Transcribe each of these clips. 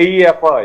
AEFI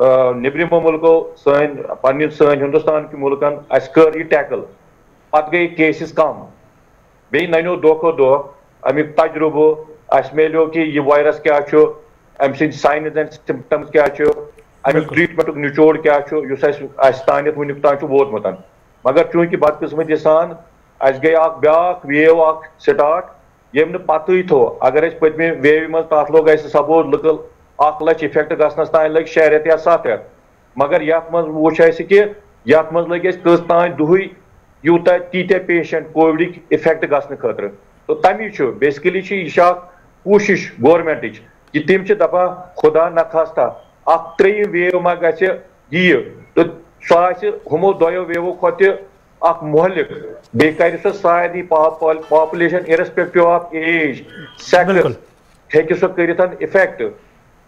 نیبرمو ملکو سن ہندوستان کی ملکن اس کر یہ ٹیکل پتہ گئی کیسز کم بیٚیہِ ننیو دۄہ کھۄتہٕ دۄہ امیُک تجربہٕ اَسہِ میلیو کہِ یہِ وایرس کیٛاہ چھُ اَمہِ سٕنٛدۍ ساینز اینڈ سمپٹمز کیٛاہ چھُ امیُک ٹریٖٹمنٹُک نچوڑ کیٛاہ چھُ یُس اَسہِ تانٮ۪تھ وٕنیُک تام چھُ ووتمُت مگر چوٗنٛکہِ بدقٕسمتی سان اَسہِ گٔے اکھ بیٛاکھ ویو اکھ سٹارٹ ییٚمۍ نہٕ پتہٕے تھوٚو اگر أسۍ پٔتمہِ ویوِ منٛز تتھ لوٚگ اَسہِ سپوز لُکل 1 لچھ اِفیکٹ گژھنس تانۍ لٔگۍ 6 رٮ۪تھ یا 7 رٮ۪تھ مگر یتھ منٛز وٕچھ اَسہِ کہِ یتھ منٛز لٔگۍ اَسہِ کٔژ تانۍ دۄہٕے یوٗتاہ تیٖتیاہ پیشنٹ کووِڈٕکۍ اِفیکٹ گژھنہٕ خٲطرٕ تہٕ تمی چھُ بیسکلی چھِ یہِ چھِ اکھ کوٗشش گورمنٹٕچ کہِ تِم چھِ دپان خدا نخواستہ اکھ 3ٚیِم ویو ما گژھِ یہِ تہٕ سۄ آسہِ ہُمو دۄیو ویوو کھۄتہٕ تہِ اکھ مہلک بیٚیہِ کرِ سۄ سارنٕے پاپولیشن اِرسپیکٹِو آف ایج سیکس ہیٚکہِ سۄ کٔرِتھ اِفیکٹ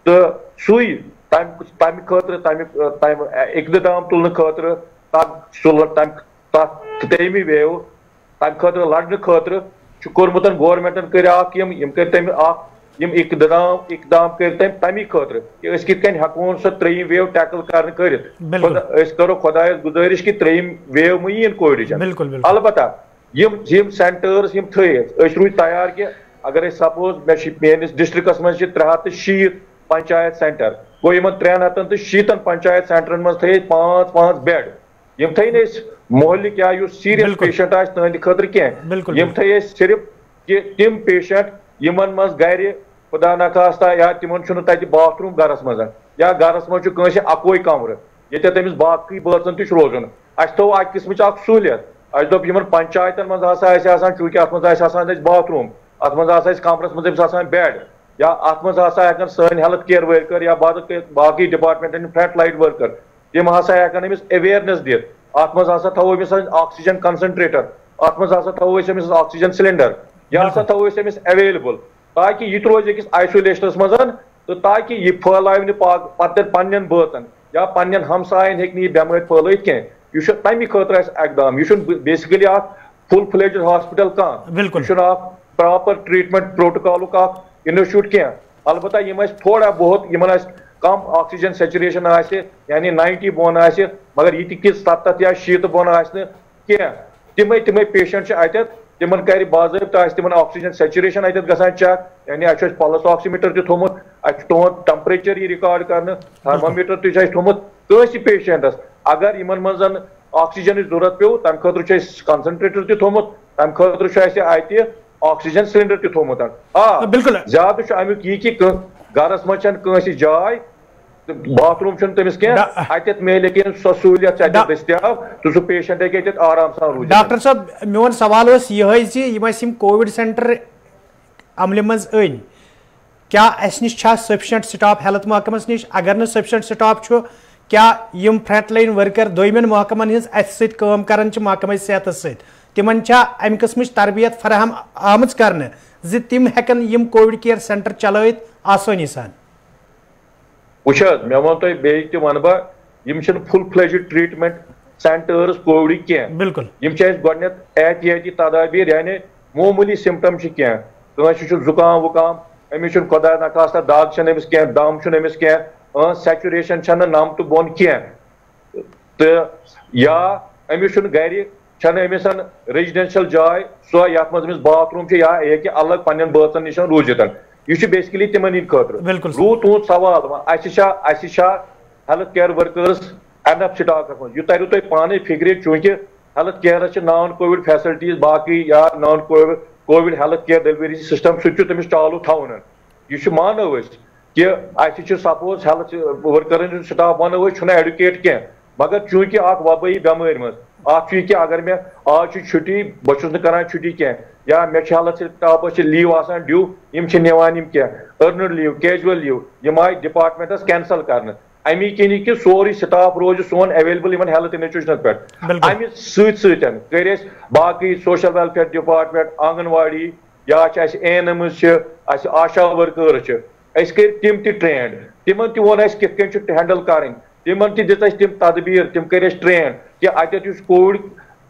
تہٕ سُے تمہِ خٲطرٕ تمیُک اقدام تُلنہٕ خٲطرٕ تتھ 3ٚیمہِ ویو تمہِ خٲطرٕ لڑنہٕ خٲطرٕ چھُ کوٚرمُت گورمنٹن کٔرۍ اکھ یِم کٔرۍ تٔمۍ اکھ یِم اقدام کٔرۍ تٔمۍ تمی خٲطرٕ کہِ أسۍ کِتھ کٔنۍ ہٮ۪کہون سۄ 3ٚیِم ویو ٹیکل کرنہٕ کٔرِتھ أسۍ کرو خۄدایس گُزٲرِش کہِ 3ٚیِم ویو مہٕ یِیِن کووِڈٕچ البتہ یِم سینٹٲرٕس یِم تھٲیِتھ أسۍ روٗدۍ تیار کہِ اگر أسۍ سپوز مےٚ چھِ میٲنِس ڈسٹرکس منٛز چھِ 360 پنچایت سینٹر گوٚو یِمن 360 پنچایت سینٹرن منٛز تھٲے أسۍ 5 بیڈ یِم تھٲے نہٕ أسۍ محلٕکۍ یا یُس سیٖریس پیشنٹ آسہِ تٕہنٛدِ خٲطرٕ کینٛہہ یِم تھٲے أسۍ صرف کہِ تِم پیشنٹ یِمن منٛز گرِ خدا نخواستہ یا تِمن چھُنہٕ تتہِ باتھ روٗم گرس منٛز یا گرس منٛز چھُ کٲنٛسہِ اکوے کمرٕ ییٚتٮ۪تھ تٔمِس باقٕے بٲژن تہِ چھُ روزُن اَسہِ تھوٚو اکہِ قٕسمٕچ اکھ سہوٗلیت اَسہِ دوٚپ یِمن پنچایتن منٛز ہسا آسہِ آسان چوٗنٛکہِ اتھ منٛز آسہِ آسان اَسہِ باتھ روٗم اتھ منٛز آسہِ اَسہِ کمرس منٛز أمِس آسان بیڈ یا اتھ منٛز ہسا ہٮ۪کن سٲنۍ ہیلتھ کِیر ؤرکر یا باقٕے ڈپارٹمنٹن فرنٹ لایٹ ؤرکر تِم ہسا ہٮ۪کن أمِس اویرنس دِتھ اتھ منٛز ہسا تھاوو أمِس آکسیجن کنسنٹریٹر اتھ منٛز ہسا تھاوو أسۍ أمِس آکسیجن سلینڈر یا ہسا تھاوو أسۍ أمِس ایویلیبل تاکہِ یہِ تہِ روزِ أکِس آیسولیشنس منٛز تہٕ تاکہِ یہِ پھٲلایہِ نہٕ پتہٕ پننٮ۪ن بٲژن یا پننٮ۪ن ہمساین ہیٚکہِ نہٕ یہِ بٮ۪مٲرۍ پھٲلٲیِتھ کینٛہہ یہِ چھُ تمہِ خٲطرٕ اَسہِ اقدام یہِ چھُنہٕ بیسِکلی اکھ فُل فلیجڈ ہاسپٹل کانٛہہ یہِ چھُنہٕ اکھ پراپر ٹریٖٹمنٹ پروٹوکالُک اکھ انسٹِچوٗٹ کینٛہہ البتہ یِم اَسہِ تھوڑا بہت یِمن آسہِ کم آکسیجن سیچوریشن آسہِ یعنی 90 بۄن آسہِ مگر یہِ تہِ کہِ 70 یا 60 بۄن آسہِ نہٕ کینٛہہ تِمے پیشنٹ چھِ اَتٮ۪تھ تِمن کرِ باضٲبطہٕ آسہِ تِمن آکسیجن سیچوریشن اَتٮ۪تھ گژھان چیک یعنی اَسہِ چھُ اَسہِ پلس آکسیٖمیٖٹر تہِ تھوٚمُت اَسہِ چھُ تُہُنٛد ٹمپریچر یہِ رِکاڈ کرنہٕ تھرمومیٖٹر تہِ چھُ اَسہِ تھوٚمُت کٲنٛسہِ پیشنٹس اگر یِمن منٛز آکسیجنٕچ ضروٗرت پیٚو تمہِ خٲطرٕ چھُ اَسہِ کنسنٹریٹر تہِ تھوٚمُت تمہِ خٲطرٕ چھُ اَسہِ اَتہِ آکسیجن سلینڈر تہِ تھوٚمُت زیادٕ چھُ امیُک یہِ کہِ گرس منٛز چھنہٕ کٲنٛسہِ جاے باتھ روٗم چھُنہٕ تٔمِس کینٛہہ اَتٮ۪تھ میلہِ کینٛہہ سۄ سہوٗلیت چھِ اَتٮ۪تھ دٔستیاب تہٕ سُہ پیشنٹ ہیٚکہِ اَتٮ۪تھ آرام سان روٗزِتھ. ڈاکٹر صٲب میون سوال اوس یِہوے زِ یِم اَسہِ یِم کووِڈ سینٹر عملہِ منٛز أنۍ کیٛاہ اَسہِ نِش چھا سفیشنٹ سٹاف ہیلتھ محکمس نِش اگر نہٕ سفیشنٹ سٹاف چھُ کیٛاہ یِم فرنٹ لایِن ؤرکر دوٚیمٮ۪ن محکمن ہٕنٛز اَسہِ سۭتۍ کٲم کران چھِ محکمہٕ صحتس سۭتۍ تِمن چھا امہِ قٕسمٕچ تربیت فراہم آمٕژ کرنہٕ زِ تِم ہٮ۪کن یِم کووِڈ کِیر سینٹر چلٲوِتھ آسٲنی سان. وٕچھ حظ مےٚ ووٚن تۄہہِ بیٚیہِ تہِ وَنہٕ بہٕ یِم چھِنہٕ فُل فلیجڈ ٹریٖٹمنٹ سینٹٲرٕس کووِڈٕکۍ کینٛہہ بِلکُل یِم چھِ اَسہِ گۄڈٕنٮ۪تھ احتِیاطی تدابیٖر یعنی معموٗلی سِمپٹم چھِ کینٛہہ کٲنٛسہِ چھُ زُکام وُکام أمِس چھُنہٕ خۄدا نخواستہ دگ چھنہٕ أمِس کینٛہہ دم چھُنہٕ أمِس کینٛہہ سیچوریشن چھنہٕ 90 بۄن کینٛہہ تہٕ یا أمِس چھُنہٕ گرِ چھنہٕ أمِس ریزڈینشل جاے سۄ یتھ منٛز أمِس باتھ روٗم چھُ یا ہیٚکہِ الگ پننٮ۪ن بٲژن نِش روٗزِتھ یہِ چھُ بیسکلی تِمن ہٕنٛدِ خٲطرٕ روٗد تُہُنٛد سوال اَسہِ چھا ہیلتھ کِیر ؤرکٲرٕس اینف سٹاکس منٛز یہِ تریو تۄہہِ پانے فِکرِ چوٗنٛکہِ ہیلتھ کِیرس چھِ نان کووِڈ فیسلٹیٖز باقٕے یا naan covid health care delivery system سُہ تہِ چھُ تٔمِس چالوٗ تھاوُن یہِ چھُ مانو أسۍ کہِ اَسہِ چھُ سپوز ہیلتھ ؤرکرن ہُنٛد سٹاف ونو أسۍ چھُنہٕ ایڈوکیٹ کینٛہہ مگر چوٗنٛکہِ اکھ وبٲیی بٮ۪مٲرۍ منٛز اکھ چھُ یہِ کہِ اگر مےٚ آز چھُ چھُٹی بہٕ چھُس نہٕ کران چھُٹی کینٛہہ یا مےٚ چھِ ہیلتھ سٹافس چھِ لیٖو آسان ڈیوٗ یِم چھِ نِوان یِم کینٛہہ أرنڈ لیٖو کیجول لیٖو یِم آیہِ ڈپارٹمنٹس کینسل کرنہٕ امی کِنی کہِ سورُے سٹاف روزِ سون ایویلیبل یِمن ہیلتھ انسٹِٹیوشنن پٮ۪ٹھ امہِ سۭتۍ سۭتۍ کٔرۍ اَسہِ باقٕے سوشل ویلفیر ڈپارٹمنٹ آنگن واڑی یا چھِ اَسہِ ANMs چھِ اَسہِ آشا ؤرکٲرٕس چھِ أسۍ کٔرۍ تِم تہِ ٹرینڈ تِمن تہِ ووٚن اَسہِ کِتھ کٔنۍ چھُ ہینڈل کرٕنۍ تِمن تہِ دِژ اَسہِ تِم تدبیٖر تِم کٔرۍ اَسہِ ٹرین کہِ اَتٮ۪تھ یُس کووِڈ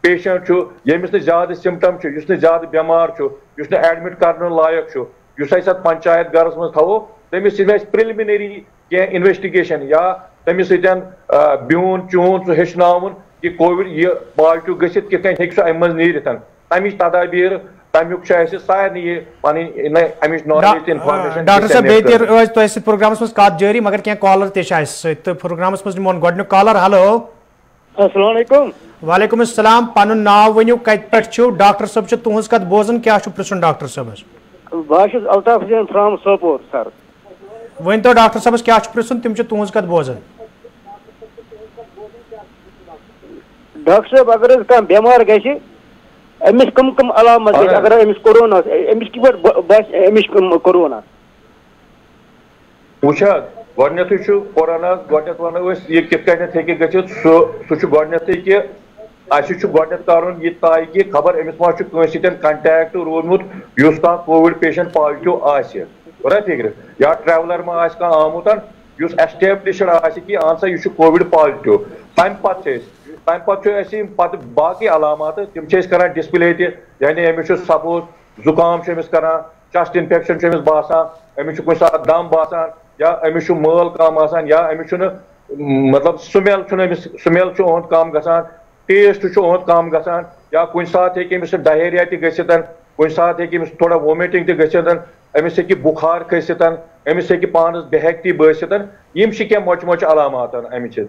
پیشنٹ چھُ ییٚمِس نہٕ زیادٕ سِمپٹم چھُ یُس نہٕ زیادٕ بٮ۪مار چھُ یُس نہٕ ایڈمِٹ کرنہٕ لایق چھُ یُس أسۍ اتھ پنچایت گرس منٛز تھاوو تٔمِس چھِ اَسہِ پرِلمِنری کینٛہہ اِنویسٹِگیشن یا تمس سۭتۍ بِہُن چون سُہ ہیٚچھناوُن کہ کووِڈ یہ پازٹِو گٔژھِتھ کِتھ کٔنۍ ہیٚکہِ سُہ اَمہِ منٛز نیٖرِتھ تَمِچ تدابیٖر تَمیُک چھُ اَسہِ سارنٕے یہِ پَنٕنۍ اَمِچ نالیج تہٕ اِنفارمیشن. ڈاکٹر صٲب بیٚیہِ تہِ روزِ تۄہہِ سۭتۍ پروگرامس منٛز کتھ جٲری مگر کینٛہہ کالر تہِ چھِ اَسہِ سۭتۍ تہٕ پروگرامس منٛز نِمون گۄڈنیُک کالر. ہیلو السلام علیکم. وعلیکم السلام. پنُن ناو ؤنِو, کتہِ پٮ۪ٹھ چھِو؟ ڈاکٹر صٲب چھِ تُہنٛز کتھ بوزان, کیٛاہ چھُ پرٛژھُن ڈاکٹر صٲبس؟ بہٕ حظ چھُس الطاف حُسین فرام سوپور سر. ؤنۍتو ڈاکٹر صٲبس کیٛاہ چھُ پرٛژھُن, تِم چھِ تُہنٛز کتھ بوزان. ڈاکٹر صٲب اگر حظ کانٛہہ بٮ۪مار گژھِ أمِس کم کم علامت گژھِ اگر أمِس کورونا أمِس کِتھ پٲٹھۍ باسہِ أمِس کورونا؟ وٕچھ حظ گۄڈنیٚتھٕے چھُ کورونا گۄڈنیٚتھ وَنو أسۍ یہِ کِتھ کٔنٮ۪تھ ہیٚکہِ گٔژھِتھ سُہ چھُ گۄڈنیٚتھٕے کہِ اَسہِ چھُ گۄڈنیٚتھ کَرُن یہِ طے کہِ خبر أمِس ما چھُ کٲنٛسہِ سۭتۍ کنٹیکٹ روٗدمُت یُس کانٛہہ کووِڈ پیشنٹ پازٹِو آسہِ, بَرا فِکرِ, یا ٹریولر ما آسہِ کانٛہہ آمُت یُس ایسٹیبلِشڈ آسہِ کہِ اہن سا یہِ چھُ کووِڈ پازٹِو. تَمہِ پتہٕ چھِ أسۍ تَمہِ پتہٕ چھُ اَسہِ یِم پتہٕ باقٕے علامات تِم چھِ أسۍ کران ڈِسپٕلے تہِ, یعنی أمِس چھُ سپوز زُکام چھُ أمِس کران, چسٹ انفیکشن چھُ أمِس باسان, أمِس چھُ کُنہِ ساتہٕ دم باسان, یا أمِس چھُ مٲل کم آسان, یا أمِس چھُنہٕ مطلب سُمیل چھُنہٕ أمِس سُمیل چھُ اُہُنٛد کم گژھان, ٹیسٹ چھُ اُہُنٛد کم گژھان, یا کُنہِ ساتہٕ ہیٚکہِ أمِس ڈہیریا تہِ گٔژھِتھ, کُنہِ ساتہٕ ہیٚکہِ أمِس تھوڑا وومِٹنگ تہِ گٔژھِتھ, أمِس ہیٚکہِ بُخار کھٔسِتھ, أمِس ہیٚکہِ پانس بے ہیٚکتی بٲسِتھ, یِم چھِ کینٛہہ مۄچہِ مۄچہِ علامات اَمِچہِ.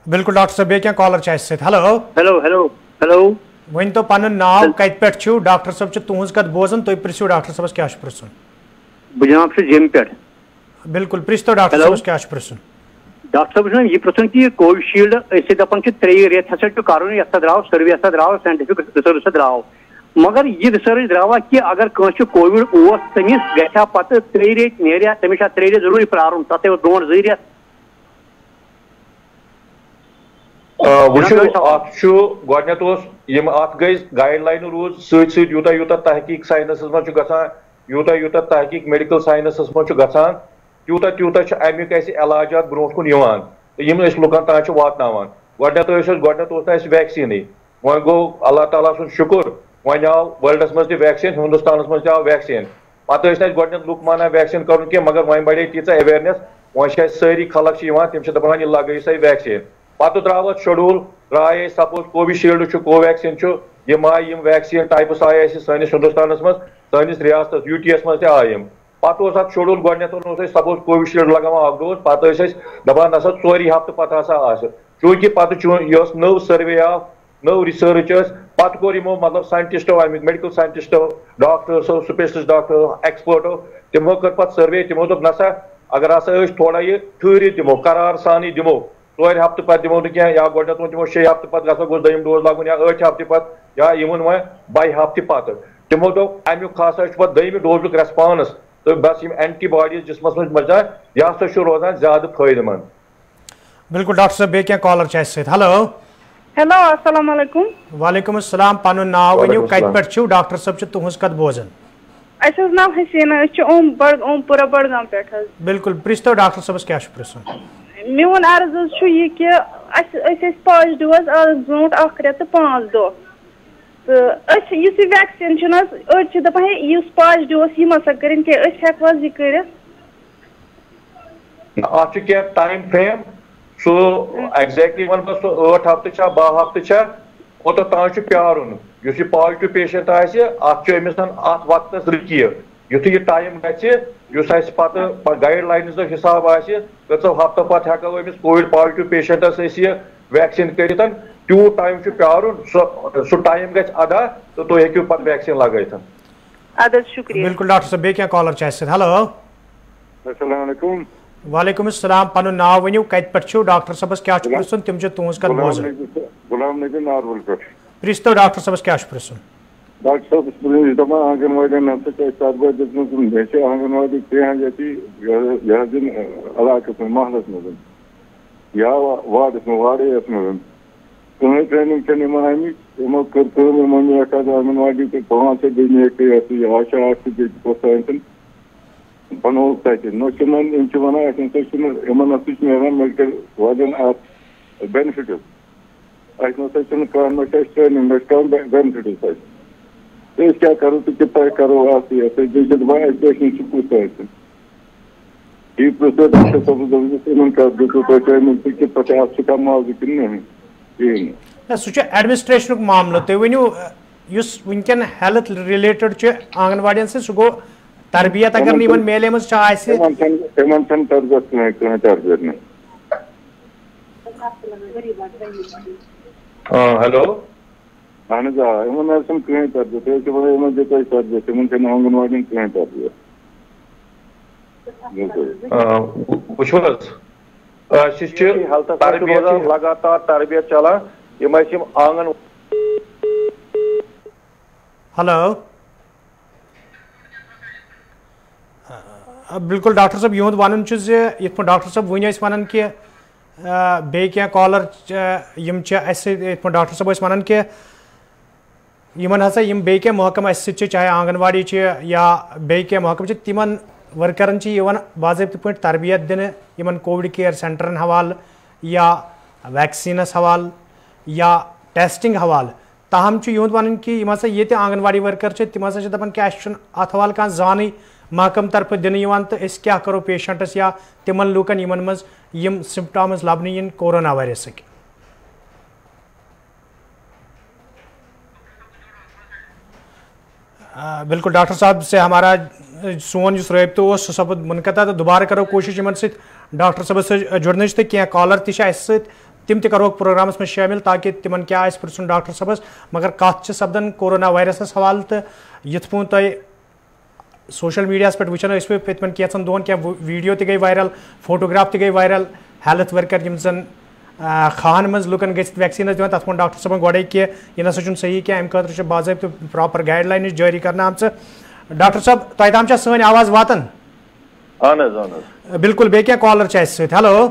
بالکل ڈاکٹر صٲب بیٚیہِ کینٛہہ کالر چھِ اَسہِ سۭتۍ. ہیلو ہیلو ہیلو ہیلو ؤنۍتو پنُن ناو, کتہِ پٮ۪ٹھ چھِو؟ ڈاکٹر صٲب چھِ تُہنٛز کتھ بوزان, تُہۍ پرٛژھِو ڈاکٹر صٲبس کیٛاہ چھُ پرٛژھُن. بہٕ جناب چھُس جیٚمہِ پٮ۪ٹھ. بالکل پرٛژھتو ڈاکٹر صٲبس کیٛاہ چھُ پرٛژھُن. ڈاکٹر صٲب چھُ یہِ پرٛژھُن کہِ کووِشیٖلڈ أسۍ چھِ دپان کہِ 3 رٮ۪تھ ہسا چھُ کرُن, یتھ سا درٛاو سٔروے ہسا درٛاو ساینٹفک رِسٲرٕچ ہسا درٛاو, مگر یہِ رِسٲرٕچ درٛاوا کہِ اگر کٲنٛسہِ کووِڈ اوس تٔمِس گژھِ ہا پتہٕ 3 رٮ۪تھ نیرِ ہا تٔمِس چھا 3 رٮ۪تھ ضروٗری پرٛارُن, تتھ اوس برونٛٹھ 2 رٮ۪تھ. وٕچھِو اتھ چھُ گۄڈنیٚتھ اوس یِم اتھ گٔے گایڈ لاینہٕ روٗز سۭتۍ سۭتۍ یوٗتاہ یوٗتاہ تحقیٖق ساینسس منٛز چھُ گژھان, یوٗتاہ یوٗتاہ تحقیٖق میڈِکل ساینسس منٛز چھُ گژھان, تیوٗتاہ تیوٗتاہ چھُ امیُک اَسہِ علاجات برونٛٹھ کُن یِوان تہٕ یِم أسۍ لُکن تام چھِ واتناوان. گۄڈنیٚتھ اوس نہٕ اَسہِ ویکسیٖنٕے, وۄنۍ گوٚو اللہ تعالیٰ سُنٛد شُکُر, وۄنۍ آو ورلڈس منٛز تہِ ویکسیٖن, ہندوستانس منٛز تہِ آو ویکسیٖن. پتہٕ ٲسۍ نہٕ اَسہِ گۄڈنیٚتھ لُکھ مانان ویکسیٖن کرُن کینٛہہ, مگر وۄنۍ بڑے تیٖژاہ ایویرنیس, وۄنۍ چھِ اَسہِ سٲری خلق چھِ یِوان, تِم چھِ دپان یہِ لگٲیِو سا یہِ ویکسیٖن. پتہٕ درٛاو اَتھ شیڈوٗل, درٛاے اَسہِ سپوز کووِشیٖلڈ چھُ, کوویکسیٖن چھُ, یِم آیہِ یِم ویکسیٖن ٹایپٕس آیہِ اَسہِ سٲنِس ہندوستانس منٛز, سٲنِس ریاستس UT یس منٛز تہِ آیہِ یِم. پتہٕ اوس اتھ شیڈوٗل گۄڈنیٚتھ اوس اَسہِ سپوز کووِشیٖلڈ لگاوان 1 ڈوز, پتہٕ ٲسۍ أسۍ دپان نسا 4 ہفتہٕ پتہٕ ہسا آسہِ, چوٗنٛکہِ پتہٕ یہِ ٲس نٔو سٔروے آو, نٔو رِسٲرٕچ ٲس, پتہٕ کوٚر یِمو مطلب ساینٹِسٹو آمٕتۍ, میڈِکل ساینٹِسٹو, ڈاکٹٲرسو, سپیشلِسٹ ڈاکٹر, ایکسپٲرٹو, تِمو کٔر پتہٕ سٔروے, تِمو دوٚپ نسا اگر ہسا أسۍ تھوڑا یہِ ٹھٕہرِتھ دِمو, قرار سانٕے دِمو, 4 ہفتہٕ پتہٕ دِمو نہٕ کینٛہہ, یا گۄڈنیٚتھ ووٚن تِمو 6 ہفتہٕ پتہٕ گژھو گوٚژھ 2یم ڈوز لاگُن, یا 8 ہفتہٕ پتہٕ, یا یِمن وۄنۍ 22 ہفتہٕ پتہٕ. تِمو دوٚپ امیُک ہسا چھُ پتہٕ 2یمہِ ڈوزُک ریسپانس تہٕ بس یِم اینٹی باڈیٖز جسمس منٛز بچان, یہِ ہسا چھُ روزان زیادٕ فٲیدٕ منٛد. بالکل ڈاکٹر صٲب بیٚیہِ کینٛہہ کالر چھِ اَسہِ سۭتۍ. ہیلو ہیلو السلام علیکم. وعلیکم السلام. پنُن ناو ؤنِو, کتہِ پٮ۪ٹھ چھِو؟ ڈاکٹر صٲب چھِ تُہنٛز کتھ بوزان. اَسہِ حظ ناو حسیٖنا, أسۍ چھِ اومپورہ بڈگام پٮ۪ٹھ حظ. بالکل پرٛژھتو ڈاکٹر صٲبس کیٛاہ چھُ پرٛژھُن. میون عرض حظ چھُ یہِ کہِ أسۍ ٲسۍ پازٹِو حظ آز برونٛٹھ 1 رٮ۪تھ تہٕ 5 دۄہ, تہٕ أسۍ یُس یہِ ویکسیٖن چھُنہٕ حظ, أڑۍ چھِ دپان ہے یُس پازٹِو اوس یہِ ما سا کٔرِنۍ کینٛہہ, أسۍ ہٮ۪کو حظ یہِ کٔرِتھ؟ اتھ چھُ کینٛہہ ٹایم فریم, سُہ ایگزیکٹلی ونہٕ بہٕ سُہ 8 ہفتہٕ چھا 12 ہفتہٕ چھا, اوٚتتھ تام چھُ پیارُن. یُس یہِ پازٹِو پیشنٹ آسہِ اتھ چھُ أمِس اتھ وقتس رُکہِ, یُتھُے یہِ ٹایم گژھِ, یُس اَسہِ پتہٕ گایڈ لاینٕز حِساب آسہِ, کٔژو ہفتو پتہٕ ہٮ۪کو أمِس کووِڈ پازٹِو پیشنٹس أسۍ یہِ ویکسیٖن کٔرِتھ, تیوٗت ٹایم چھُ پیارُن, سُہ ٹایم گژھِ ادا تہٕ تُہۍ ہیٚکِو پتہٕ ویکسیٖن لگٲوِتھ. ادٕ حظ شُکریہ. بالکل ڈاکٹر صٲب بیٚیہِ کینٛہہ کالر چھِ اَسہِ سۭتۍ. ہیلو السلام علیکم. وعلیکم السلام. پنُن ناو ؤنِو, کتہِ پٮ۪ٹھ چھِو؟ ڈاکٹر صٲبس کیٛاہ چھُ پرٛژھُن, تِم چھِ تُہنٛز کتھ بوزان. غلام نبی ناروَل پٮ۪ٹھ. پرٛژھتو ڈاکٹر صٲبس کیٛاہ چھُ پرٛژھُن. ڈاکٹر صٲب چھُس دپان آنگن واڑٮ۪ن ہسا چھِ اَسہِ تَتھ بٲتھ دِژمٕژ, مےٚ چھِ آنگن واڑی 3 ییٚتہِ یہِ حظ یِم علاقس منٛز, محلس منٛز, یا وارڈس منٛز, واڑس منٛز, کٕہٕنۍ ٹرینِنگ چھَنہٕ یِمن آمٕتۍ. یِمو کٔر کٲم, یِمو نِیَکھ حظ آنگن واڑی تہٕ 5 بیٚیہِ نِیَکھ یہِ آشا اکھ تہٕ بیٚیہِ پوٚژھاین بنووُکھ تَتہِ. نہ چھِ یِمن, یِم چھِ ونان اَسہِ نسا چھُنہٕ یِمن ہسا چھُ نیران میڈِکل والٮ۪ن اَتھ بینِفِٹٕس, اَسہِ نسا چھُنہٕ کانٛہہ, نہ چھِ اَسہِ ٹرینِنگ, نہ چھِ کانٛہہ بینِفِٹٕس اَسہِ. أسۍ کیٛاہ کَرو تہٕ کِتھ پٲٹھۍ کَرو اَتھ یہِ, بیٚیہِ چھِ دَپان اَسہِ پیشنٹ چھُ کُس آسہِ. یہ پرسے ڈاکٹر صاحب کر دیتے تۄہہِ ملتی کہ پتہ آپ سے کم معاوضہ کن نہیں کہین سہ ایڈمنسٹریشن معاملہ تھی ورنو اس ونکن ہیلتھ ریلیٹڈ آنگن واڑین سے سہ گو تربیت اگر ان میلے مز تربیت تربیت نہیں ہیلو اہن حظ ان کہیں تربیت تربیت ان آنگن واڑی کہیں تربیت لگاتار تربیت چلان آنگن. ہلو بالکل ڈاکٹر صاحب یہد ون یت پہ ڈاکٹر صاحب ون ون کہ بیٚیہِ کینٛہہ کالر یِم چھِ اَسہِ سۭتۍ یِتھ پٲٹھۍ ڈاکٹر صٲب ٲسۍ وَنان کہ یِمن ہسا یِم بیٚیہِ کینٛہہ محکمہٕ اَسہِ سۭتۍ چھِ چاہے آنگن واڑی چھِ یا بیٚیہِ کینٛہہ محکمہٕ چھِ تِمن ورکرن چھِ یِوان باضٲبطہٕ پٲٹھۍ تربیت دِنہٕ یِمن کووِڈ کِیر سینٹرن حوالہٕ یا ویکسیٖنس حوالہٕ یا ٹیسٹنگ حوالہٕ تاہم چھُ یِہُنٛد وَنُن کہ یِم ہسا ییٚتہِ آنگن واڑی ورکر چھِ تِم ہسا چھِ دپان کہ اَسہِ چھُنہٕ اَتھ حوالہٕ کانٛہہ زانٕے محکم طرفہٕ دِنہٕ یِوان تہٕ أسۍ کیٛاہ کرو پیشنٹس یا تِمن لوٗکن یِمن منٛز یِم سمپٹامز لبنہٕ یِن کورونا وایرسٕکۍ. بالکل ڈاکٹر صاحب سے ہمارا سون اس رابطہ اس سہ سپد منقطع تو دوبارہ کرو کوشش یمن سۭتۍ ڈاکٹر صاحبس سۭتۍ جڑنٕچ تہٕ کینٛہہ کالر تہِ چھِ اَسہِ سۭتۍ تِم تہِ کروکھ پروگرامس منٛز شٲمِل تاکہ تِمن کیٛاہ آسہِ پرژھُن ڈاکٹر صاحبس مگر کتھ چھِ سپدان کورونا وایرسس حوالہٕ تہٕ یِتھ پٲٹھۍ تۄہہِ سوشل میڈیاہس پٮ۪ٹھ وٕچھان ٲسوٕ پٔتمٮ۪ن کینٛژن دۄہن کینٛہہ ویڈیو تہِ گٔے وایرل فوٹوگراف تہِ گٔے وایرل ہیلتھ ورکر یِم زن خان منٛز لُکن گٔژھِتھ ویکسیٖن ٲسۍ دِوان تتھ ووٚن ڈاکٹر صٲبن گۄڈے کہ یہِ نسا چھُنہٕ صحیح کینٛہہ امہِ خٲطرٕ چھِ باضٲبطہٕ پراپر گایڈ لاینٕز جٲری کرنہٕ آمژٕ. ڈاکٹر صٲب تۄہہِ تام چھا سٲنۍ آواز واتان؟ اہن حظ اہن حظ بالکل بیٚیہِ کینٛہہ کالر چھِ اَسہِ سۭتۍ. ہیلو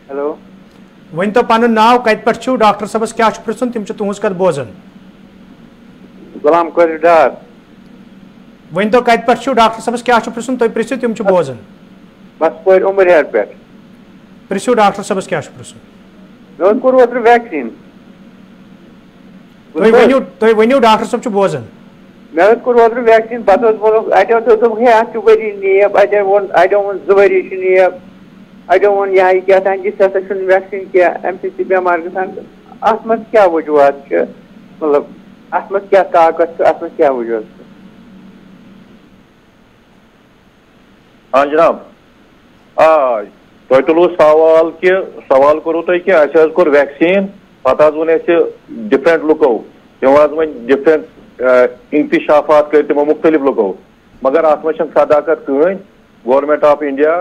ہیلو ؤنۍتو پنُن ناو کتہِ پٮ۪ٹھ چھُو ڈاکٹر صٲبس کیٛاہ چھُ پرژھُن تِم چھِ تُہنٛز کتھ بوزان. غلام قادر ڈار. ؤنۍتو کتہِ پٮ۪ٹھ چھُو ڈاکٹر صٲبس کیٛاہ چھُ پرژھُن تُہۍ پرژھِو تِم چھِ بوزان. بس پورِ عمرہار پٮ۪ٹھ. پرژھِو ڈاکٹر صٲبس کیٛاہ چھُ پرژھُن. مےٚ حظ کوٚر اوترٕ ویکسیٖن. تُہۍ ؤنِو ڈاکٹر صٲب چھُ بوزان. مےٚ حظ کوٚر اوترٕ ویکسیٖن پتہٕ حظ ووٚنُکھ اَتیو دوٚپُکھ ہے اَتھ چھُ ؤری نیب اَڑیو ووٚن 2 ؤری چھِ نیب اَڑیو ووٚن یہِ ہا کیٛاہ تام یہِ ہسا چھُنہٕ ویکسیٖن کینٛہہ اَمہِ سۭتۍ چھِ بٮ۪مار گژھان. اَتھ منٛز کیٛاہ وجوٗہات چھِ مطلب اَتھ منٛز کیٛاہ طاقت چھُ اَتھ منٛز کیٛاہ وجوٗہات چھُ. ہاں جناب تۄہہِ تُلوٕ سوال کوٚروٕ تۄہہِ کہِ اَسہِ حظ کوٚر ویکسیٖن پتہٕ حظ ووٚن اَسہِ ڈِفرنٹ لُکو تِمو حظ وۄنۍ ڈِفرنٹ انکشافات کٔرۍ تِمو مُختلف لُکو مگر اتھ منٛز چھنہٕ صداقت کٕہٕنۍ. Government of India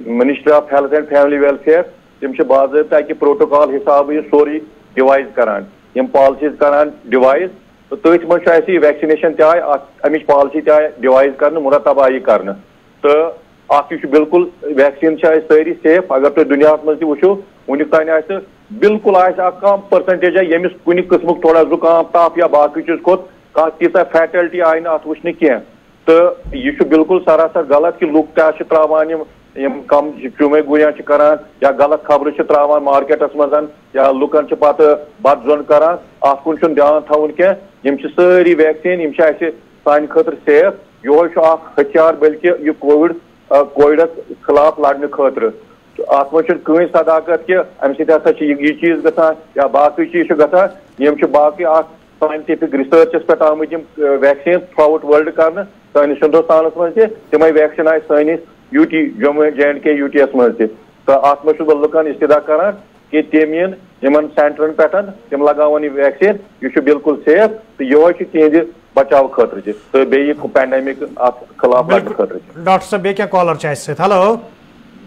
ministry of health and family welfare تِم چھِ باضٲبطہٕ اکہِ پروٹوکال حسابہٕ یہِ سورُے ڈِوایز کران یِم پالسیٖز کران ڈِوایز تہٕ تٔتھۍ منٛز چھُ اَسہِ یہِ ویکسِنیشن تہِ آیہِ امِچ پالسی تہِ آیہِ ڈِوایز کرنہٕ مرتب آیہِ یہِ کرنہٕ تہٕ اکھ یہِ چھُ بالکل ویکسیٖن چھِ اَسہِ سٲری سیف. اگر تُہۍ دُنیاہس منٛز تہِ وٕچھِو وُنیُک تانۍ آسہِ بالکل آسہِ اکھ کم پٔرسنٹیجا ییٚمِس کُنہِ قٕسمُک تھوڑا زُکام تاپھ یا باقٕے چیٖز کھوٚت کانٛہہ تیٖژاہ فیٹلٹی آیہِ نہٕ اتھ وٕچھنہٕ کینٛہہ تہٕ یہِ چھُ بالکل سراسر غلط کہِ لُکھ کیٛاہ چھِ تراوان یِم کم چُمے گوٗیا چھِ کران یا غلط خبرٕ چھِ تراوان مارکیٹس منٛز یا لُکن چھِ پتہٕ بتہٕ زوٚن کران اتھ کُن چھُنہٕ دھیان تھاوُن کینٛہہ. یِم چھِ سٲری ویکسیٖن یِم چھِ اَسہِ سانہِ خٲطرٕ سیف. یِہوے چھُ اکھ ہتھیار بٔلکہِ یہِ کووِڈس خلاف لڑنہٕ خٲطرٕ. اتھ منٛز چھُنہٕ کٕہٕنۍ صداقت کہِ امہِ سۭتۍ ہسا چھِ یہِ چیٖز گژھان یا باقٕے چیٖز چھِ گژھان. یِم چھِ باقٕے اکھ ساینٹفک رِسٲرچس پٮ۪ٹھ آمٕتۍ یِم ویکسیٖن تھرٛوٗ آوُٹ ورلڈ کرنہٕ سٲنِس ہندوستانس منٛز تہِ تِمے ویکسیٖن آیہِ سٲنِس U T Jammu JNK UT یس منٛز تہِ تہٕ اتھ منٛز چھُس بہٕ لُکن استدا کران کہ تِم یِن یِمن سینٹرن پٮ۪ٹھ تِم لگاون یہِ ویکسیٖن یہِ چھُ بالکل سیف تہٕ یِہوے چھُ تِہنٛدِ بچاو خٲطرٕ تہِ تہٕ بیٚیہِ یہِ پینڈیمِک اتھ خلاف لڑنہٕ خٲطرٕ تہِ. ڈاکٹر صٲب بیٚیہِ کینٛہہ کالر چھِ اَسہِ سۭتۍ. ہیلو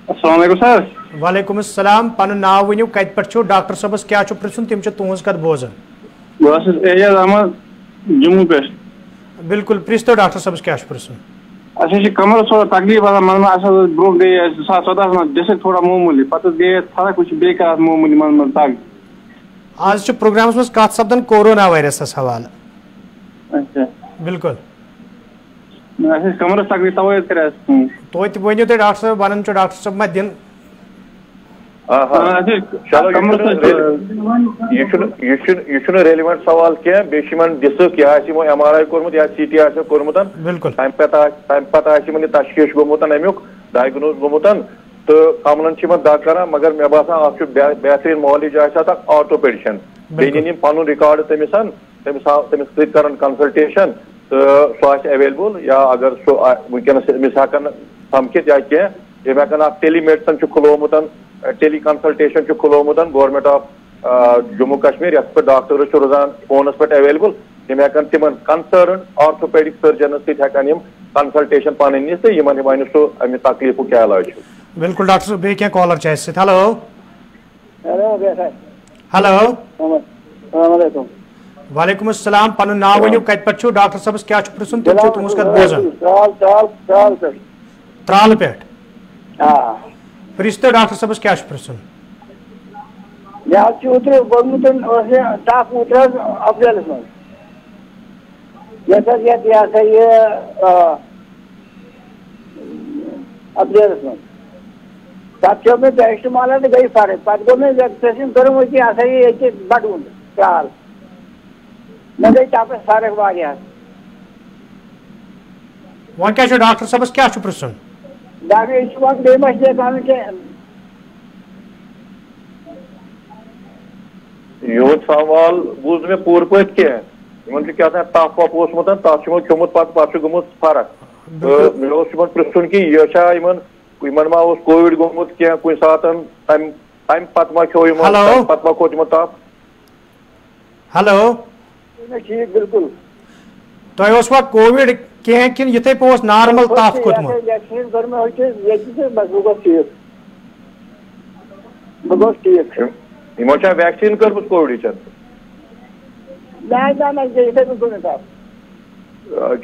السلام علیکم سر. وعلیکم السلام. پنُن ناو ؤنِو کتہِ پٮ۪ٹھ چھُو ڈاکٹر صٲبس کیٛاہ چھُ پرژھُن تِم چھِ تُہنٛز کتھ بوزان. بہٕ حظ چھُس اعجاز احمد جموں پٮ۪ٹھ. بالکل پرژھتو ڈاکٹر صٲبس کیٛاہ چھُ پرژھُن. اَسہِ حظ چھِ کمرس تھوڑا تکلیٖف آسان منٛزٕ منٛزٕ اَسہِ حظ برونٛہہ گٔیے اَسہِ 2014 منٛز ڈِسک تھوڑا معموٗلی پتہٕ حظ گٔیے اَسہِ فرق وۄنۍ چھِ بیٚیہِ کران معموٗلی منٛزٕ منٛزٕ دگ. آز چھُ پروگرامس منٛز کتھ سپدان کورونا وایرسس حوالہٕ. اچھا بالکل اَسہِ ٲسۍ کمرس تکلیٖف تَوے حظ کَرے اَسہِ فون. توتہِ ؤنِو تُہۍ ڈاکٹر صٲب ونان چھُ ڈاکٹر صٲب ما دِن چلو یہ ریلیونٹ سوال کی بیس ڈسک یہ ایم آر آئی کورمت یا سی ٹی کورمت تمہ پتہ یہ تشخیص گومت امیک ڈائگنوز گومت تو عملن دگ کران مگر مے باسان اخ بہترین معالج آٹوپیڈشن بیٚیہِ نِن پنُن رِکارڈ تٔمِس سۭتۍ کران کنسلٹیشن تو سُہ آسہِ ایویلیبل یا اگر سُہ ونکیٚنس أمِس ہٮ۪کان سمکھِتھ یا کینٛہہ یِم ہٮ۪کان اکھ ٹیلی میڈسن چھُ کھُلومُت ٹیلی کنسلٹیشن چھُ کھُلومُت گورمنٹ آف جموں کشمیر یتھ پٮ۪ٹھ ڈاکٹرز چھِ روزان فونس پٮ۪ٹھ ایویلیبل یِم ہٮ۪کان تِمن کنسرن آرتھوپیڈک سٔرجنس سۭتۍ ہٮ۪کان یِم کنسلٹیشن پنٕنۍ نِتھ تہٕ یِمن وَنہِ سُہ اَمہِ تکلیفُک کیٛاہ علاج چھُ. بالکل ڈاکٹر صٲب بیٚیہِ کینٛہہ کالر چھِ اَسہِ سۭتۍ. ہیلو ہیلو وعلیکم السلام. پنُن ناو ؤنِو کتہِ پٮ۪ٹھ چھُو ڈاکٹر صٲبس کیٛاہ چھُ پرٛژھُن تِم چھِ تُہنٛز کتھ بوزان. ترالہٕ پٮ۪ٹھ پرٛژھتو ڈاکٹر صٲبس کیٛاہ چھُ پرٛژھُن. مےٚ حظ چھُ اوترٕ گوٚمُت ٹَف اوترٕ حظ اپریلس منٛز یتھ حظ یتھ یہِ ہسا یہِ اپریلس منٛز پتہٕ کھیوٚو مےٚ پیرسٹمالا تہٕ گٔے فرق پتہٕ گوٚو مےٚ ویکسِنیشن کٔرمٕژ یہِ ہسا یہِ ییٚتہِ بڈوُن کرٛال مےٚ گٔے ٹَفس فرق واریاہ. وۄنۍ کیٛاہ چھُ ڈاکٹر صٲبس کیٛاہ چھُ پرٛژھُن. ڈاکٹر یہِ چھُ وۄنۍ بیٚیہِ ما چھِ کَرُن کینٛہہ. یہُد سوال بوٗز مےٚ پوٗرٕ پٲٹھۍ کینٛہہ. یِمن چھُ کیٛاہ تام ٹف وف اوسمُت تتھ چھُ یِمو کھیوٚمُت پتہٕ چھُ گٔمٕژ فرق تہٕ مےٚ اوس یِمن پرٛژھُن کہِ یہِ چھا یِمن ما اوس کووِڈ گوٚمُت کینٛہہ کُنہِ ساتہٕ تمہِ پتہٕ ما کھیوٚو یِمو تمہِ پتہٕ ما کھوٚت یِمن تف. ہیلو ٹھیٖک بِلکُل. تۄہہِ اوسوا کووِڈ کینٛہہ کِنہٕ یِتھٕے پٲٹھۍ اوس نارمل تف کھوٚتمُت. ویکسیٖن کٔر مےٚ ییٚتہِ تہٕ بہٕ گوٚوُس ٹھیٖک بہٕ گوٚوُس ٹھیٖک. یِمو چھا ویکسیٖن کٔرمٕژ کووِڈٕچ.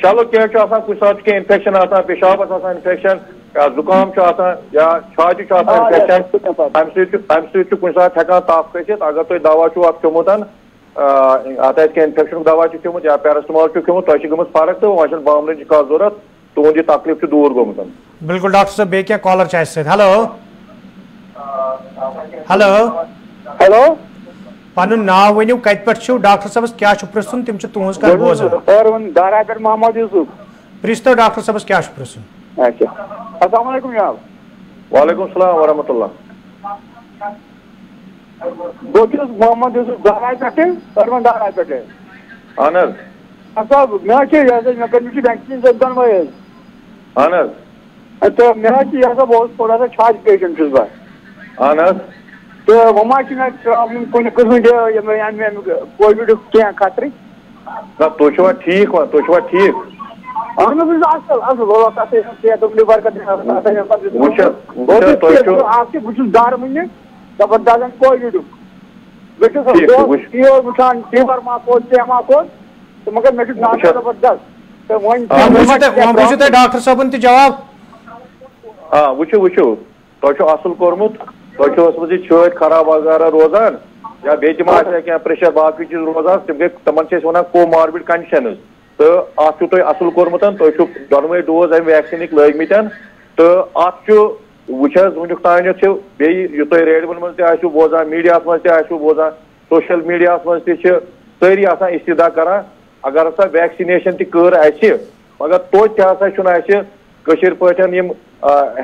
چلو کینٛہہ چھُ آسان کُنہِ ساتہٕ چھُ کینٛہہ انفیکشن آسان پیشابس آسان انفیکشن یا زُکام چھُ آسان یا چھاتہِ چھُ آسان انفیکشن تمہِ سۭتۍ چھُ کُنہِ ساتہٕ ہٮ۪کان تف کھٔسِتھ. اگر تۄہہِ دوا چھُو اتھ کھیوٚمُت اتھ آسہِ کینٛہہ انفیکشنُک دوا چھُ کھیوٚمُت یا پیرسٹمال چھُ کھیوٚمُت تۄہہِ چھِ گٔمٕژ فرق تہٕ وۄنۍ چھنہٕ بامبرٕنٕچ کانٛہہ ضروٗرت تُہُنٛد یہِ تکلیٖف چھُ دوٗر گوٚمُت. بالکل ڈاکٹر صٲب بیٚیہِ کینٛہہ کالر چھِ اَسہِ سۭتۍ. ہیلو ہیلو ہیلو پنُن ناو ؤنِو کتہِ پٮ۪ٹھ چھِو ڈاکٹر صٲبس کیٛاہ چھُ پرٛژھُن تِم چھِ تُہنٛز کتھ بوزان. دارا پٮ۪ٹھ محمد یوٗسف. پرٛژھتو ڈاکٹر صٲبس کیٛاہ چھُ پرٛژھُن. اچھا السلام علیکم جناب. وعلیکم السلام ورحمۃ اللہ. بہٕ چھُس محمد یوٗسف دارا پٮ۪ٹھٕ دارا پٮ۪ٹھٕ. اہن حظ. صٲب مےٚ حظ چھِ یہِ ہسا مےٚ کٔرمٕژ چھِ ویکسیٖن دۄنوَے حظ. اہن حظ. تہٕ مےٚ حظ چھِ یہِ ہسا بہٕ اوسُس تھوڑا سا چھاتہِ پیشنٹ چھُس بہٕ. اہن حظ. تہٕ وۄنۍ ما چھِ مےٚ پرٛابلِم کُنہِ قٕسمٕچ اَمیُک کووِڈُک کینٛہہ خطرٕ. نہ تُہۍ چھُوا ٹھیٖک وۄنۍ تُہۍ چھُوا ٹھیٖک. اہن حظ اصل بہٕ چھُس ڈر وٕنہِ زبردست کووِڈُک. بہٕ چھُس یہِ وٕچھان فیٖور ما کھوٚت کینٛہہ ما کھوٚت تہٕ مگر مےٚ چھُ ڈاکٹر زبردست تہٕ وۄنۍ تۄہہِ ڈاکٹر صٲبن تہِ جواب. وٕچھِو تۄہہِ چھُ اصل کوٚرمُت تۄہہِ چھُ ٲسمٕژ یہِ چھٲتۍ خراب وغیرہ روزان یا بیٚیہِ تہِ ما آسہِ ہا کینٛہہ پریشر باقٕے چیٖز روزان تِم گٔے تِمن چھِ أسۍ وَنان کو ماربِڈ کنڈِشنٕز تہٕ اتھ چھُو تۄہہِ اصل کوٚرمُت تۄہہِ چھُو دۄنوَے ڈوز امہِ ویکسیٖنٕکۍ لٲگمٕتۍ تہٕ اتھ چھُ وٕچھ حظ وٕنیُک تانٮ۪تھ چھِ بیٚیہِ یہِ تۄہہِ ریڈیوَن منٛز تہِ آسِوٕ بوزان میٖڈیاہس منٛز تہِ آسِوٕ بوزان سوشل میٖڈیاہس منٛز تہِ چھِ سٲری آسان استدا کران اگر ہسا ویکسِنیشن تہِ کٔر اَسہِ مگر توتہِ تہِ ہسا چھُنہٕ اَسہِ کٲشِر پٲٹھۍ یِم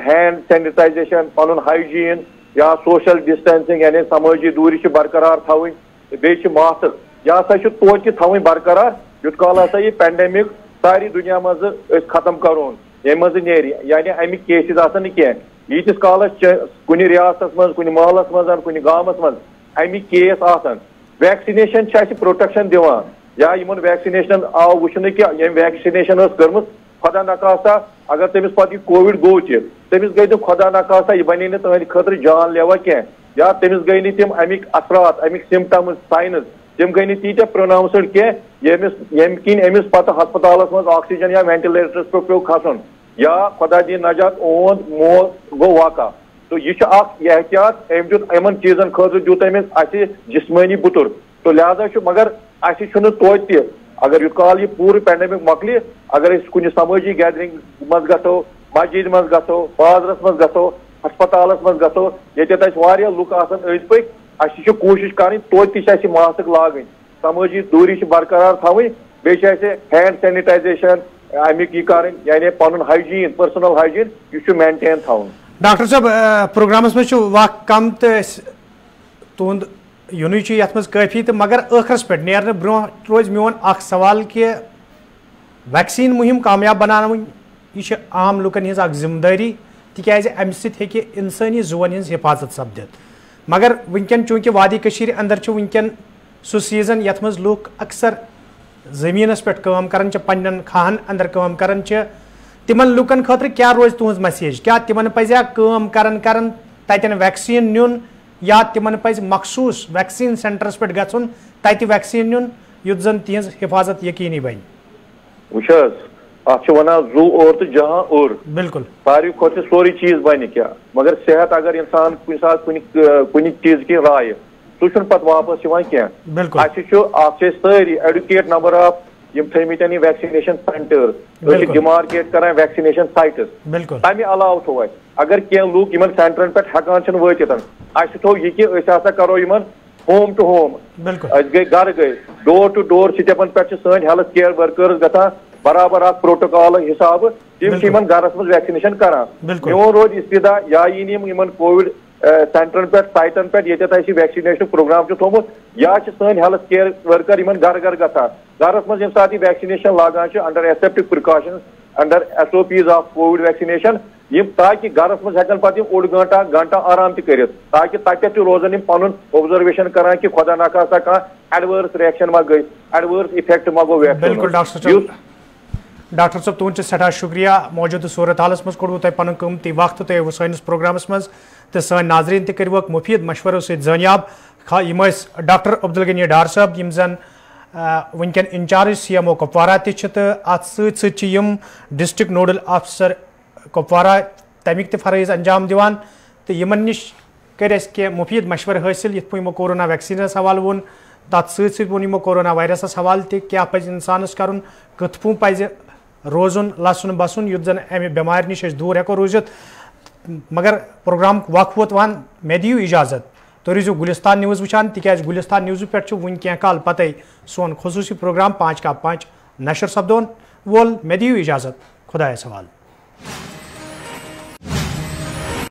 ہینڈ سینِٹایزیشن پنُن ہایجیٖن یا سوشل ڈسٹینسنگ یعنی سمٲجی دوٗری چھِ برقرار تھاوٕنۍ بیٚیہِ چھِ ماسک یہِ ہسا چھُ توتہِ تھاوٕنۍ برقرار یُت کال ہسا یہِ پینڈیمِک ساری دُنیا منٛزٕ أسۍ ختم کرون ییٚمہِ منٛزٕ نیرِ یعنی اَمِکۍ کیسِز آسن نہٕ کینٛہہ ییٖتِس کالس کُنہِ ریاستس منٛز کُنہِ محلس منٛز کُنہِ گامس منٛز اَمِکۍ کیس آسن ویکسِنیشن چھِ اَسہِ پروٹیکشن دِوان یا یِمن ویکسِنیشن آو وٕچھنہٕ کہِ ییٚمہِ ویکسِنیشن ٲس کٔرمٕژ خۄدا نخواستہ اگر تٔمِس پتہٕ یہِ کووِڈ گوٚو تہِ تٔمِس گٔے نہٕ خۄدا نخواستہ یہِ بنے نہٕ تٕہنٛدِ خٲطرٕ جان لیوا کینٛہہ یا تٔمِس گٔے نہٕ تِم اَمِکۍ اثرات اَمِکۍ سِمٹمٕز ساینٕز تِم گٔے نہٕ تیٖتیاہ پروناوسٕڈ کینٛہہ ییٚمہِ کِنۍ أمِس پتہٕ ہسپتالس منٛز آکسیجن یا وینٹِلیٹرس پٮ۪ٹھ پیوٚو کھسُن یا خۄدا دِیِن نجات اوٚہُنٛد مول گوٚو واقع تہٕ یہِ چھُ اکھ احتیاط أمۍ دیُت یِمن چیٖزن خٲطرٕ دیُت أمِس اَسہِ جسمٲنی بُتُر تہٕ لہٰذا چھُ مگر اَسہِ چھُنہٕ توتہِ تہِ اگر یُت کال یہِ پوٗرٕ پینڈیمِک مۄکلہِ اگر أسۍ کُنہِ سمٲجی گیدرِنگ منٛز گژھو مسجد منٛز گژھو بازرس منٛز گژھو ہسپتالس مز گژھو ییٚتٮ۪تھ اَسہِ واریاہ لُکھ آسان أنٛدۍ پٔکۍ اَسہِ چھِ کوٗشِش کَرٕنۍ توتہِ تہِ چھِ اَسہِ ماسک لاگٕنۍ سمٲجی دوٗری چھِ برقرار تھاوٕنۍ بیٚیہِ چھِ اَسہِ ہینڈ سینیٹایزیشن امیُک یہِ کَرٕنۍ یعنی پنُن ہایجیٖن پٔرسنل ہایجیٖن یہِ چھُ مینٹین تھاوُن. ڈاکٹر صٲب پروگرامس منٛز چھُ وقت کم تہٕ أسۍ تُہُنٛد یُنُے چھُ یتھ منٛز کٲفی تہٕ مگر ٲخرس پٮ۪ٹھ نیرنہٕ برونٛہہ روزِ میون اکھ سوال کہِ ویکسیٖن مُہِم کامیاب بناوٕنۍ یہِ چھِ عام لُکن ہٕنٛز اکھ ذمہٕ دٲری تِکیازِ امہِ سۭتۍ ہیٚکہِ انسٲنی زُوَن ہٕنٛز حفاظت سپدِتھ مگر وٕنکٮ۪ن چوٗنٛکہِ وادی کٔشیٖرِ انٛدر چھُ وٕنکٮ۪ن سُہ سیٖزن یتھ منٛز لُکھ اکثر زٔمیٖنس پٮ۪ٹھ کٲم کران چھِ پننٮ۪ن کھاہن انٛدر کٲم کران چھِ تِمن لُکن خٲطرٕ کیٛاہ روزِ تُہنٛز مسیج کیٛاہ تِمن پزیا کٲم کران کران تتٮ۪ن ویکسیٖن نیُن یا تِمن پزِ مخصوٗص ویکسیٖن سینٹرس پٮ۪ٹھ گژھُن تتہِ ویکسیٖن نیُن یُتھ زن تِہنٛز حفاظت یقیٖنی بنہِ. وٕچھ حظ اتھ چھِ ونان زو اور تہٕ جہاں اور بالکل ساروی کھۄتہٕ چھِ سورُے چیٖز بنہِ کیٛاہ مگر صحت اگر انسان کُنہِ ساتہٕ کُنہِ چیٖز کہِ رایہِ سُہ چھُنہٕ پتہٕ واپس یِوان کینٛہہ. بالکل اَسہِ چھُ اکھ چھِ أسۍ سٲری ایڈوکیٹ نمبر آف یِم تھٲیمٕتۍ یِم ویکسِنیشن سینٹٲرٕس أسۍ چھِ ڈِمارکیٹ کران ویکسِنیشن سایٹٕس بالکل تمہِ علاوٕ تھوٚو اَسہِ اگر کینٛہہ لُکھ یِمن سینٹرن پٮ۪ٹھ ہٮ۪کان چھِنہٕ وٲتِتھ اَسہِ تھوٚو یہِ کہِ أسۍ ہسا کرو یِمن ہوم ٹُو ہوم بالکل أسۍ گٔے گرٕ گٔے ڈور ٹُو ڈور سِٹیپن پٮ۪ٹھ چھِ سٲنۍ ہیلتھ کِیر ورکٲرٕس گژھان برابر اکھ پروٹوکال حسابہٕ تِم چھِ یِمن گرس منٛز ویکسِنیشن کران. میون روز استدا یا یی یِم یِمن کووِڈ سینٹرن پٮ۪ٹھ سایٹن پٮ۪ٹھ ییٚتٮ۪تھ اَسہِ ویکسِنیشنُک پروگرام چھُ تھوٚومُت یا چھِ سٲنۍ ہیلتھ کِیر ؤرکر یِمن گرٕ گرٕ گژھان گرس منٛز ییٚمہِ ساتہٕ یہِ ویکسِنیشن لاگان چھِ under aseptic precautions under SOPs of Covid vaccination یِم تاکہِ گرس منٛز ہٮ۪کن پتہٕ یِم اوٚڑ گنٹہٕ آرام تہِ کٔرِتھ تاکہِ تتٮ۪تھ تہِ روزن یِم پنُن اوبزرویشن کران کہِ خۄدا نخواستہ کانٛہہ ایڈوٲرس رِیکشن ما گٔے ایڈوٲرس اِفیکٹ ما گوٚو ویکسیٖن. ڈاکٹر صٲب تُہُنٛد چھُ سٮ۪ٹھاہ شُکریہ موجوٗدٕ صوٗرت حالس منٛز کوٚڑوٕ تۄہہِ پنُن قۭمتی وقت تُہۍ آوٕ سٲنِس پروگرامس منٛز تہٕ سٲنۍ ناظریٖن تہِ کٔرۍوُکھ مُفیٖد مشورو سۭتۍ زٲنیاب یِم ٲسۍ ڈاکٹر عبدالغنی ڈار صٲب یِم زن وٕنکٮ۪ن انچارٕج CMO کپوارہ تہِ چھِ تہٕ اتھ سۭتۍ سۭتۍ چھِ یِم ڈسٹرکٹ نوڈل آفیسر کپوارہ تمیُک تہِ فرٲیض انجام دِوان تہٕ یِمن نِش کٔرۍ اَسہِ کینٛہہ مُفیٖد مشورٕ حٲصِل یِتھ پٲٹھۍ یِمو کورونا ویکسیٖنس حوالہٕ ووٚن تتھ سۭتۍ سۭتۍ ووٚن یِمو کورونا وایرسس حوالہٕ تہِ کیٛاہ پزِ انسانس کرُن کِتھ پٲٹھۍ پزِ روزُن لسُن بسُن یُتھ زن امہِ بٮ۪مارِ نِش أسۍ دوٗر ہٮ۪کو روٗزِتھ مگر پروگرامُک وق ووت وۄنۍ مےٚ دِیِو اِجازت تُہۍ روٗزِو گُلِستان نِوٕز وٕچھان تِکیازِ گُلِستان نِوزٕ پٮ۪ٹھ چھُ وُنہِ کینٛہہ کال پتے سون خصوٗصی پروگرام 5 کا 5 نشر سپدون وول مےٚ دِیِو اِجازت خۄدایس حوالہٕ.